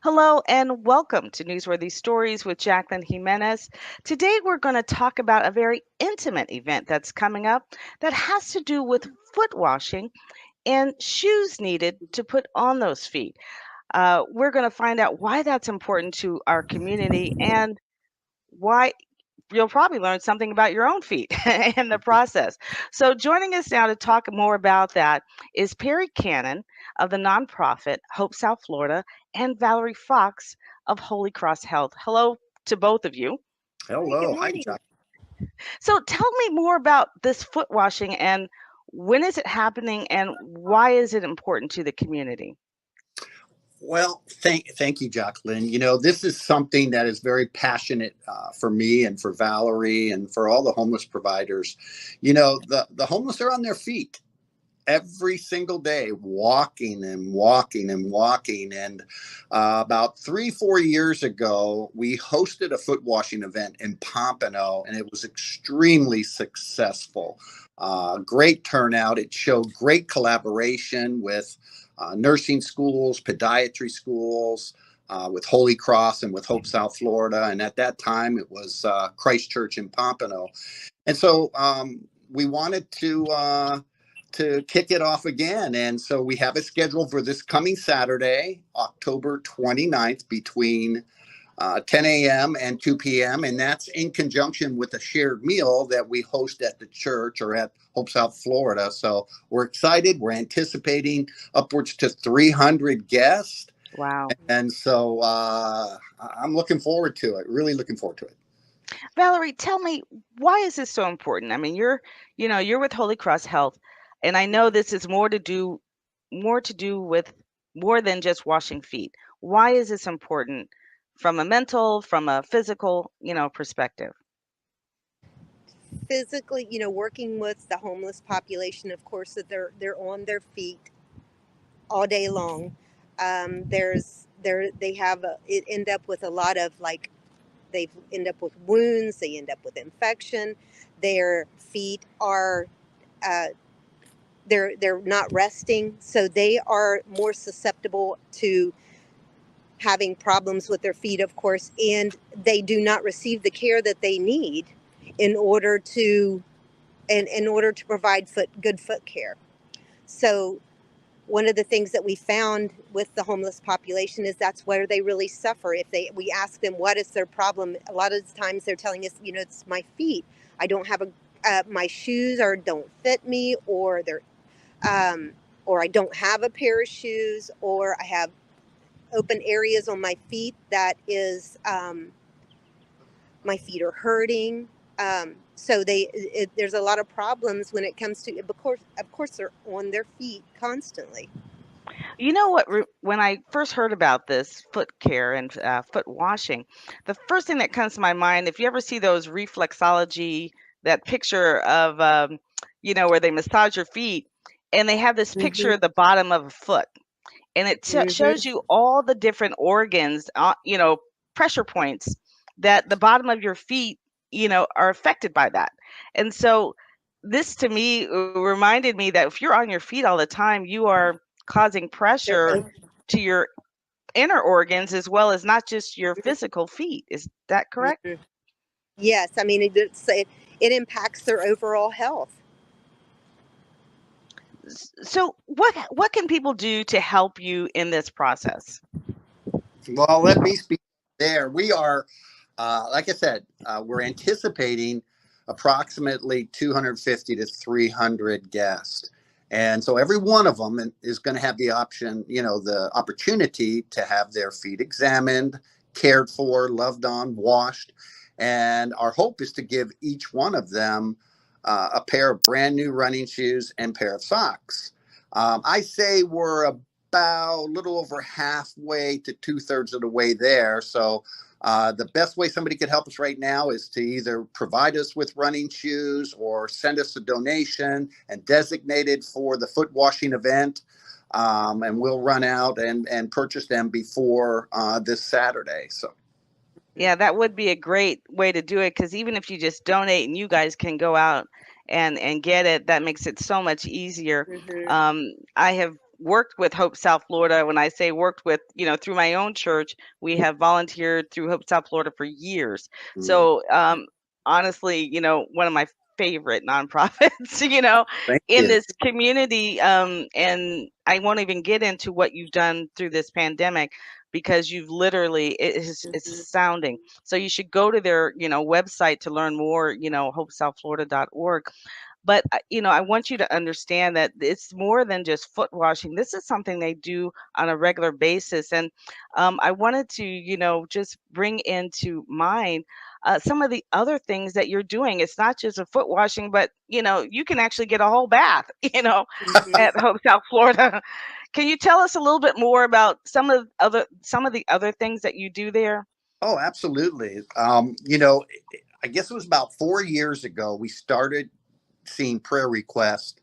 Hello and welcome to Newsworthy Stories with Jacqueline Jimenez. Today we're going to talk about a very intimate event that's coming up that has to do with foot washing and shoes needed to put on those feet. We're going to find out why that's important to our community and why you'll probably learn something about your own feet in the process. So, joining us now to talk more about that is Perry Cannon of the nonprofit Hope South Florida and Valerie Fox of Holy Cross Health. Hello to both of you. Hi, good Hello. Hi, morning. Jack. So, tell me more about this foot washing and when is it happening and why is it important to the community? Well, thank you, Jacqueline. This is something that is very passionate for me and for Valerie and for all the homeless providers. The homeless are on their feet every single day, walking and walking and walking. And about 3, 4 years ago, we hosted a foot washing event in Pompano, and it was extremely successful. Great turnout. It showed great collaboration with nursing schools, podiatry schools. With Holy Cross and with Hope South Florida. And at that time, it was Christ Church in Pompano. And so we wanted to kick it off again. And so we have a schedule for this coming Saturday, October 29th, between 10 a.m. and 2 p.m. And that's in conjunction with a shared meal that we host at the church or at Hope South Florida. So we're excited. We're anticipating upwards to 300 guests. Wow. And so I'm looking forward to it, really looking forward to it. Valerie, tell me, why is this so important? I mean, you're with Holy Cross Health, and I know this is more to do with more than just washing feet. Why is this important from a mental, from a physical, perspective? Physically, working with the homeless population, of course, that they're on their feet all day long. They have it end up with a lot of like they end up with wounds. They end up with infection. Their feet are uh, they're not resting, so they are more susceptible to having problems with their feet, of course, and they do not receive the care that they need in order to in order to provide good foot care. So one of the things that we found with the homeless population is that's where they really suffer. If we ask them what is their problem, a lot of the times they're telling us, it's my feet. I don't have my shoes or don't fit me, um, or I don't have a pair of shoes, or I have open areas on my feet that is my feet are hurting. So there's a lot of problems when it comes to, of course, they're on their feet constantly. You know what? When I first heard about this foot care and foot washing, the first thing that comes to my mind, if you ever see those reflexology, that picture of, where they massage your feet, and they have this picture Hmm. of the bottom of a foot, and it shows Hmm. you all the different organs, pressure points that the bottom of your feet, are affected by that. And so this to me reminded me that if you're on your feet all the time, you are causing pressure to your inner organs as well as not just your physical feet. Is that correct? Yes, I mean it impacts their overall health. So what can people do to help you in this process? Well, let me speak there. We are, like I said, we're anticipating approximately 250 to 300 guests. And so every one of them is going to have the option, the opportunity to have their feet examined, cared for, loved on, washed. And our hope is to give each one of them a pair of brand new running shoes and pair of socks. I say we're about a little over halfway to 2/3 of the way there. So the best way somebody could help us right now is to either provide us with running shoes or send us a donation and designate it for the foot washing event. And we'll run out and purchase them before this Saturday. So Yeah, that would be a great way to do it because even if you just donate and you guys can go out and get it, that makes it so much easier. Hmm. I have worked with Hope South Florida. When I say worked with, through my own church, we have volunteered through Hope South Florida for years. Mm. So, honestly, one of my favorite nonprofits, Thank in you. this community. And I won't even get into what you've done through this pandemic because you've literally, it's Mhm. astounding. So you should go to their, website to learn more, hopesouthflorida.org. But, I want you to understand that it's more than just foot washing. This is something they do on a regular basis. And I wanted to, just bring into mind some of the other things that you're doing. It's not just a foot washing, but, you can actually get a whole bath, Mhm. at Hope South Florida. Can you tell us a little bit more about some of the other things that you do there? Oh, absolutely. I guess it was about 4 years ago we started seeing prayer requests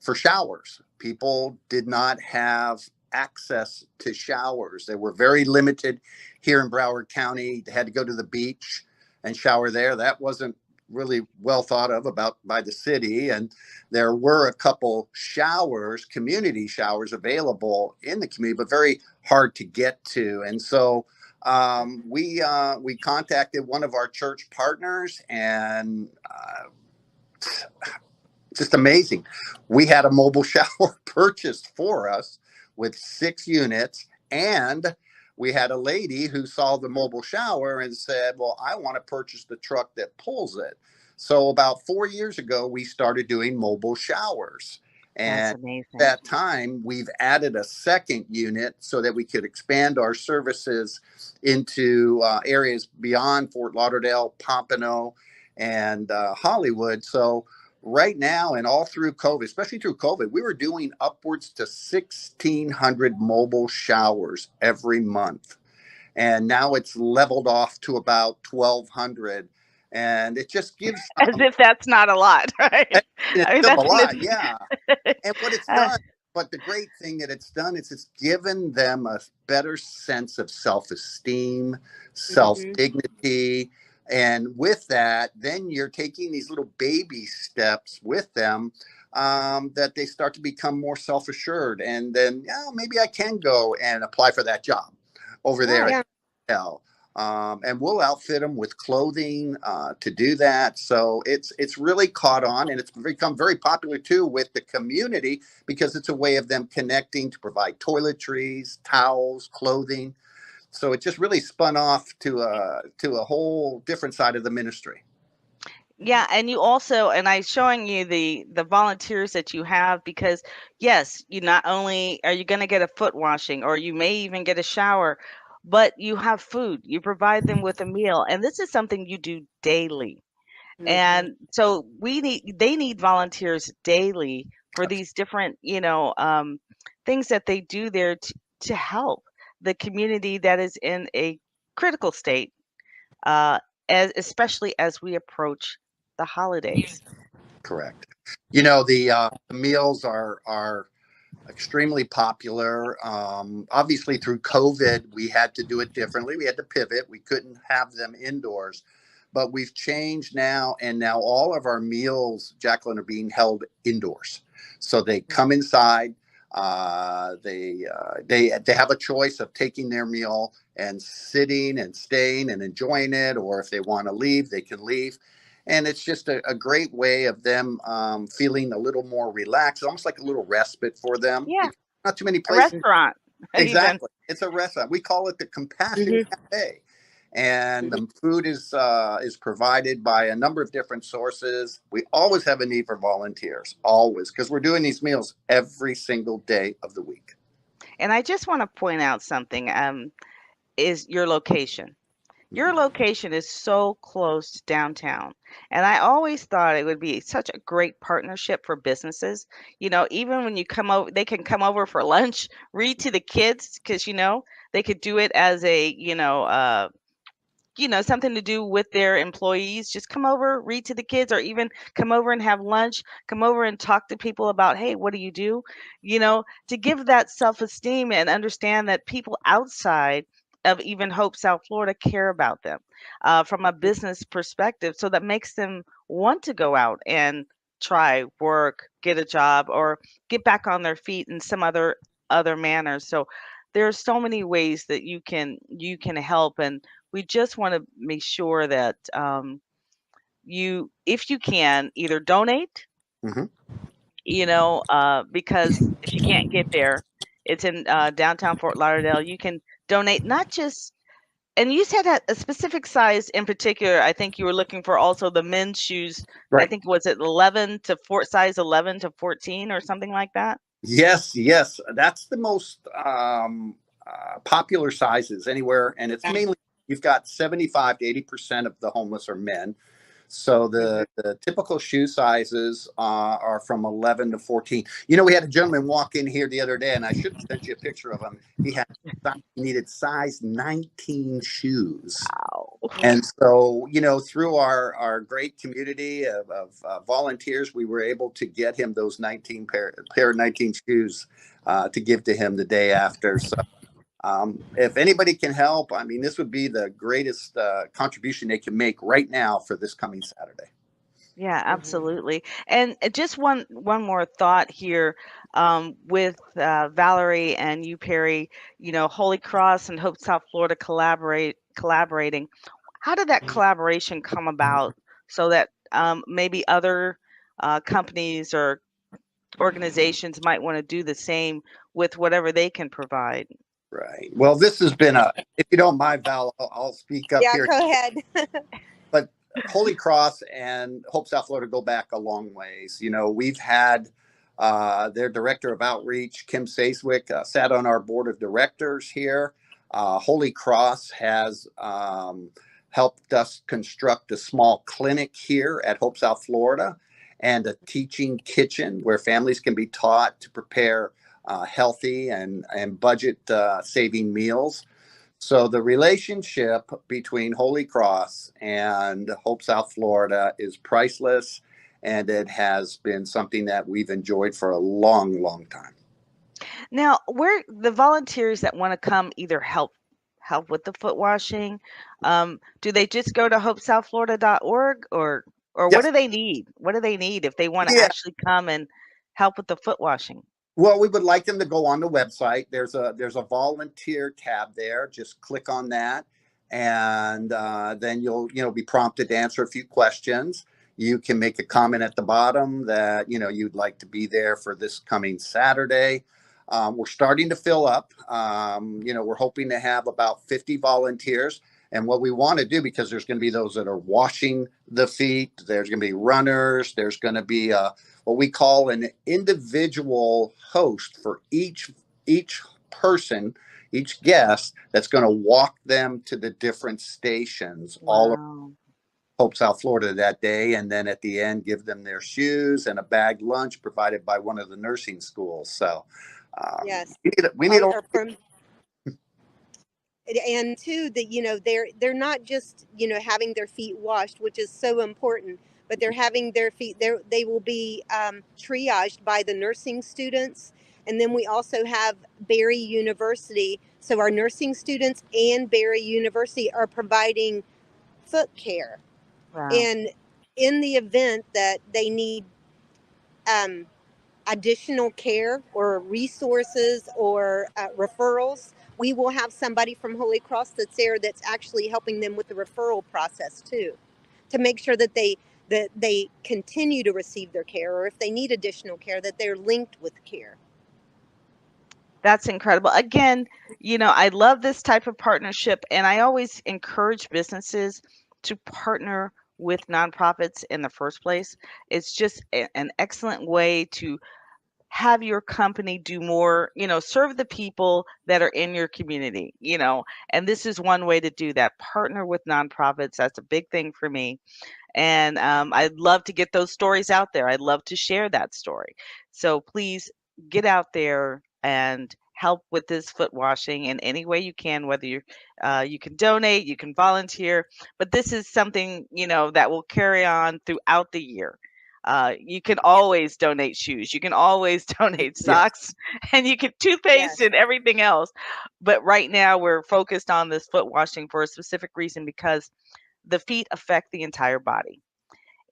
for showers. People did not have access to showers. They were very limited here in Broward County. They had to go to the beach and shower there. That wasn't really well thought of about by the city. And there were a couple showers, community showers available in the community, but very hard to get to. And so we contacted one of our church partners, and just amazing. We had a mobile shower purchased for us with 6 units, and we had a lady who saw the mobile shower and said, "Well, I want to purchase the truck that pulls it." So about 4 years ago, we started doing mobile showers. That's And amazing. that time, we've added a second unit so that we could expand our services into areas beyond Fort Lauderdale, Pompano, and Hollywood. So right now and all through COVID, especially through COVID, we were doing upwards to 1,600 mobile showers every month. And now it's leveled off to about 1,200. And it just gives, As if that's not a lot, right? it's I mean, still a that's an lot, yeah. And what it's uh, done, but the great thing that it's done is it's given them a better sense of self esteem, self Mhm. dignity. And with that, then you're taking these little baby steps with them, that they start to become more self assured. And then, yeah, maybe I can go and apply for that job over there at right. Yeah. Dell. And we'll outfit them with clothing to do that. So it's really caught on, and it's become very popular too with the community because it's a way of them connecting to provide toiletries, towels, clothing. So it just really spun off to a whole different side of the ministry. Yeah, and you also, and I showing you the volunteers that you have, because yes, you not only are you going to get a foot washing, or you may even get a shower, but you have food. You provide them with a meal, and this is something you do daily. Mhm. And so they need volunteers daily for these different, things that they do there to help the community that is in a critical state, uh, especially as we approach the holidays. Correct. The meals are extremely popular. Obviously, through COVID, we had to do it differently. We had to pivot. We couldn't have them indoors, but we've changed now, and now all of our meals, Jacqueline, are being held indoors. So they come inside. They have a choice of taking their meal and sitting and staying and enjoying it, or if they want to leave, they can leave. And it's just a great way of them feeling a little more relaxed, almost like a little respite for them, Yeah, because not too many a places. restaurant even. Exactly, it's a restaurant. We call it the Compassion Mhm. Cafe, and Mhm. the food is provided by a number of different sources. We always have a need for volunteers, always, because we're doing these meals every single day of the week. And I just want to point out something, is your location. Your Mhm. location is so close to downtown. And I always thought it would be such a great partnership for businesses. Even when you come over, they can come over for lunch, read to the kids, because, they could do it as a, something to do with their employees. Just come over, read to the kids, or even come over and have lunch, come over and talk to people about, hey, what do you do? To give that self esteem and understand that people outside of even Hope South Florida care about them from a business perspective. So that makes them want to go out and try work, get a job, or get back on their feet in some other other manners. So there are so many ways that you can help, and we just want to make sure that you, if you can, either donate, Hmm. because if you can't get there, it's in downtown Fort Lauderdale. You can donate not just, and you said that a specific size in particular. I think you were looking for also the men's shoes. I Right. think was it 11 to 4, size 11 to 14 or something like that. Yes, yes, that's the most popular sizes anywhere, and it's Yeah. mainly you've got 75 to 80% of the homeless are men. So Mhm. the typical shoe sizes are from 11 to 14. You know, we had a gentleman walk in here the other day, and I should have sent you a picture of him. He needed size 19 shoes. Wow. And so, you know, through our great community of volunteers, we were able to get him those 19 pair of 19 shoes to give to him the day after. So, if anybody can help, I mean, this would be the greatest contribution they can make right now for this coming Saturday. Yeah, Mhm. absolutely. And just one more thought here, with Valerie and you, Perry. Holy Cross and Hope South Florida collaborating. How did that collaboration come about so that maybe other companies or organizations might want to do the same with whatever they can provide? Right. Well, this has been if you don't mind, Val, I'll speak up Yeah, here. go ahead. But Holy Cross and Hope South Florida go back a long ways. You know, we've had their director of outreach, Kim Saswick, sat on our board of directors here. Holy Cross has helped us construct a small clinic here at Hope South Florida and a teaching kitchen where families can be taught to prepare healthy and budget saving meals. So the relationship between Holy Cross and Hope South Florida is priceless, and it has been something that we've enjoyed for a long, long time. Now, where the volunteers that want to come either help with the foot washing, do they just go to hopesouthflorida.org, or what Yes. do they need? What do they need if they want to Yeah. actually come and help with the foot washing? Well, we would like them to go on the website. There's a volunteer tab there. Just click on that, and then you'll be prompted to answer a few questions. You can make a comment at the bottom that you'd like to be there for this coming Saturday. We're starting to fill up. We're hoping to have about 50 volunteers. And what we want to do, because there's going to be those that are washing the feet, there's going to be runners, there's going to be what we call an individual host for each person, each guest that's going to walk them to the different stations all over Wow. Hope South Florida that day, and then at the end give them their shoes and a bagged lunch provided by one of the nursing schools. So Yes. we need Or, a or from and two, that they're not just having their feet washed, which is so important, but they're having their feet there. They will be triaged by the nursing students, and then we also have Barry University. So our nursing students and Barry University are providing foot care, Wow. and in the event that they need um, additional care or resources or referrals, we will have somebody from Holy Cross that's there that's actually helping them with the referral process too, to make sure that they continue to receive their care, or if they need additional care, that they're linked with care. That's incredible. Again, I love this type of partnership, and I always encourage businesses to partner with nonprofits in the first place. It's just an excellent way to have your company do more, serve the people that are in your community. And this is one way to do that. Partner with nonprofits. That's a big thing for me. And I'd love to get those stories out there. I'd love to share that story. So please get out there and help with this foot washing in any way you can, whether you can donate, you can volunteer, but this is something, that will carry on throughout the year. You can always donate shoes. You can always donate yeah. socks, and you can toothpaste Yes. and everything else. But right now, we're focused on this foot washing for a specific reason, because the feet affect the entire body.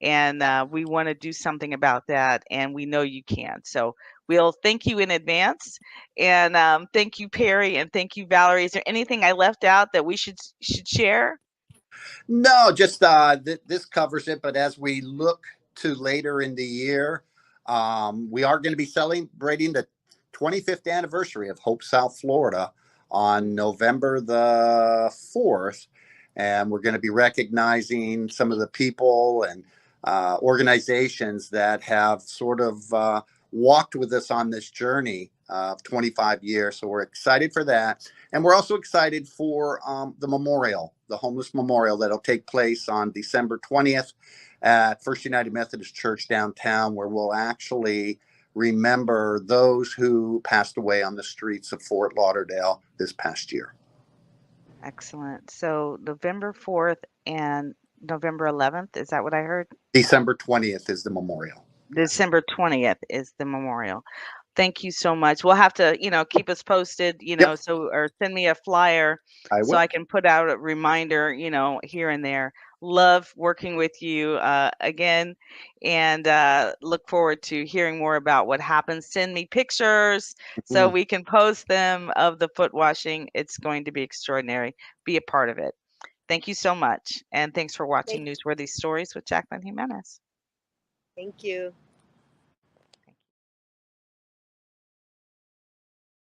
And we want to do something about that, and we know you can. So we'll thank you in advance, and thank you, Perry, and thank you, Valerie. Is there anything I left out that we should share? No, just this covers it. But as we look to later in the year, we are going to be celebrating the 25th anniversary of Hope, South Florida on November the 4th. And we're going to be recognizing some of the people and organizations that have sort of walked with us on this journey of 25 years. So we're excited for that. And we're also excited for the memorial, the homeless memorial that'll take place on December 20th at First United Methodist Church downtown, where we'll actually remember those who passed away on the streets of Fort Lauderdale this past year. Excellent. So November 4th and November 11th, is that what I heard? December 20th is the memorial. December 20th is the memorial. Thank you so much. We'll have to, keep us posted, Yep, or send me a flyer I so will. I can put out a reminder, here and there. Love working with you again, and look forward to hearing more about what happens. Send me pictures so Mm. we can post them of the foot washing. It's going to be extraordinary. Be a part of it. Thank you so much. And thanks for watching Thank, Newsworthy Stories with Jacqueline Jimenez. thank you.